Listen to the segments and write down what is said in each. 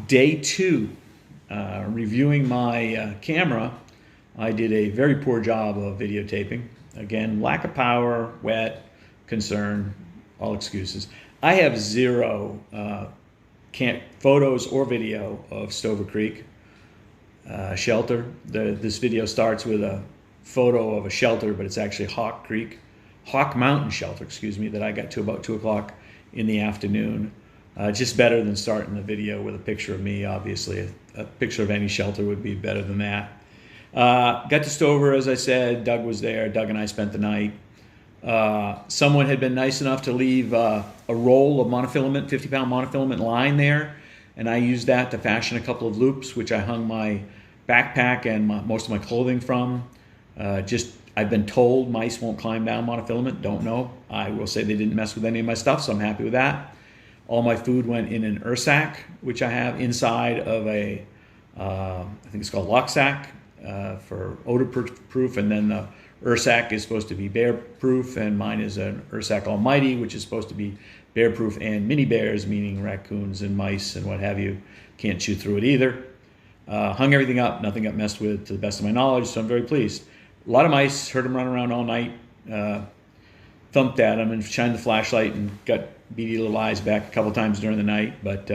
Day two, reviewing my camera, I did a very poor job of videotaping. Again, lack of power, wet, concern, all excuses. I have zero photos or video of Stover Creek shelter. This video starts with a photo of a shelter, but it's actually Hawk Mountain shelter, excuse me, that I got to about 2 o'clock in the afternoon. Just better than starting the video with a picture of me, obviously. A picture of any shelter would be better than that. Got to Stover, as I said. Doug was there. Doug and I spent the night. Someone had been nice enough to leave a roll of monofilament, 50-pound monofilament line there, and I used that to fashion a couple of loops, which I hung my backpack and most of my clothing from. I've been told mice won't climb down monofilament. Don't know. I will say they didn't mess with any of my stuff, so I'm happy with that. All my food went in an Ursack, which I have inside of a, I think it's called lock sack for odor proof, and then the Ursack is supposed to be bear proof, and mine is an Ursack Almighty, which is supposed to be bear proof and mini bears, meaning raccoons and mice and what have you, can't chew through it either. Hung everything up, nothing got messed with to the best of my knowledge, so I'm very pleased. A lot of mice, heard them run around all night, thumped at them and shined the flashlight and got beady little eyes back a couple times during the night, but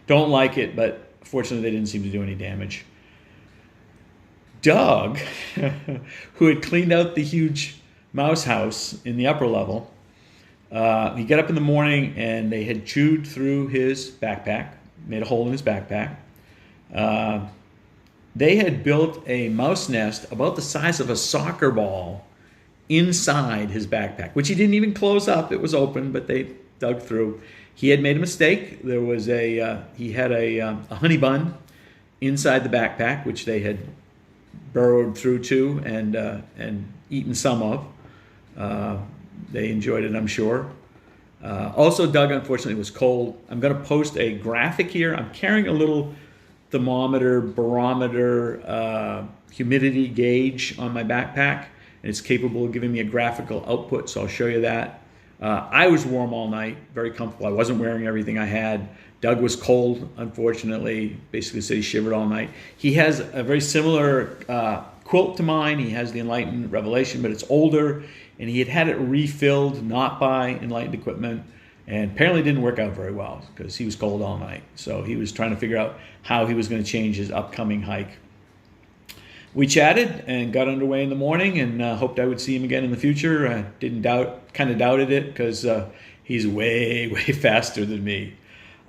don't like it, but fortunately they didn't seem to do any damage. Doug, who had cleaned out the huge mouse house in the upper level, he got up in the morning and they had chewed through his backpack, made a hole in his backpack. They had built a mouse nest about the size of a soccer ball inside his backpack, which he didn't even close up. It was open, but they dug through. He had made a mistake. There was he had a honey bun inside the backpack, which they had burrowed through to and eaten some of. They enjoyed it, I'm sure. Also, Doug, unfortunately, was cold. I'm going to post a graphic here. I'm carrying a little thermometer, barometer, humidity gauge on my backpack, and it's capable of giving me a graphical output, so I'll show you that. I was warm all night, very comfortable. I wasn't wearing everything I had. Doug was cold, unfortunately, basically said he shivered all night. He has a very similar quilt to mine. He has the Enlightened Revelation, but it's older, and he had it refilled, not by Enlightened equipment, and apparently didn't work out very well because he was cold all night. So he was trying to figure out how he was going to change his upcoming hike. We chatted and got underway in the morning, and hoped I would see him again in the future. I kind of doubted it because he's way, way faster than me.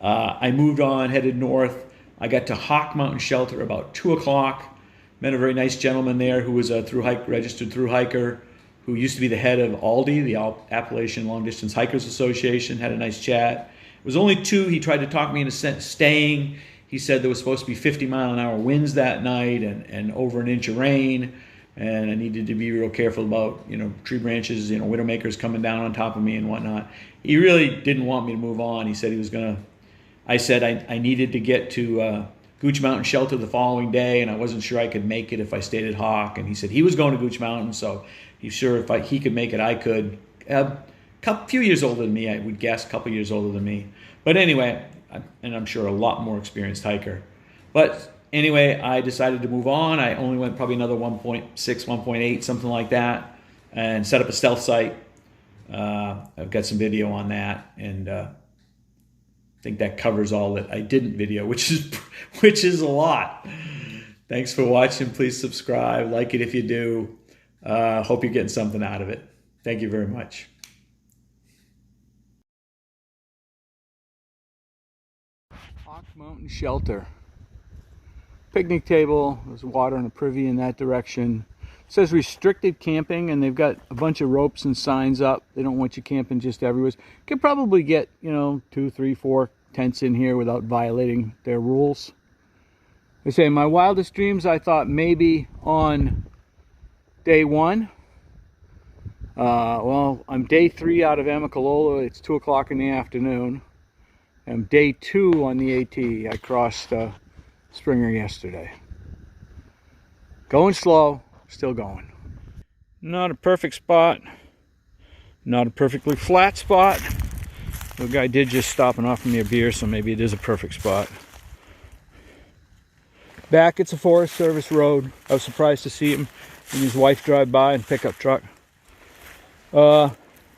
I moved on, headed north. I got to Hawk Mountain Shelter about 2 o'clock. Met a very nice gentleman there who was a registered through hiker, who used to be the head of ALDI, the Appalachian Long Distance Hikers Association. Had a nice chat. It was only 2. He tried to talk me into staying. He said there was supposed to be 50-mile-an-hour winds that night and over an inch of rain, and I needed to be real careful about, tree branches, widowmakers coming down on top of me and whatnot. He really didn't want me to move on. He said he was going to. I said I needed to get to Gooch Mountain Shelter the following day, and I wasn't sure I could make it if I stayed at Hawk. And he said he was going to Gooch Mountain, so he's sure if he could make it, I could. A few years older than me, I would guess, a couple years older than me. But anyway, and I'm sure a lot more experienced hiker. But anyway, I decided to move on. I only went probably another 1.6, 1.8, something like that, and set up a stealth site. I've got some video on that, and I think that covers all that I didn't video, which is a lot. Thanks for watching. Please subscribe, like it if you do. Hope you're getting something out of it. Thank you very much. Hawk Mountain Shelter. Picnic table. There's water and a privy in that direction. It says restricted camping, and they've got a bunch of ropes and signs up. They don't want you camping just everywhere. Could probably get, 2, 3, 4 tents in here without violating their rules. They say, my wildest dreams, I thought maybe on day 1. Well, I'm day 3 out of Amicalola. It's 2 o'clock in the afternoon. I'm day 2 on the AT. I crossed Springer yesterday. Going slow, still going. Not a perfect spot. Not a perfectly flat spot. The guy did just stop and offer me a beer, so maybe it is a perfect spot. Back, it's a Forest Service road. I was surprised to see him and his wife drive by in a pickup truck.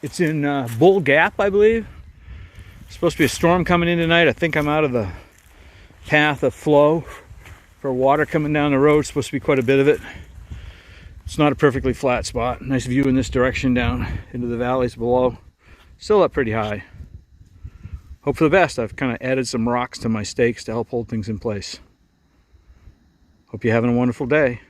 It's in Bull Gap, I believe. Supposed to be a storm coming in tonight. I think I'm out of the path of flow for water coming down the road. Supposed to be quite a bit of it. It's not a perfectly flat spot. Nice view in this direction down into the valleys below. Still up pretty high. Hope for the best. I've kind of added some rocks to my stakes to help hold things in place. Hope you're having a wonderful day.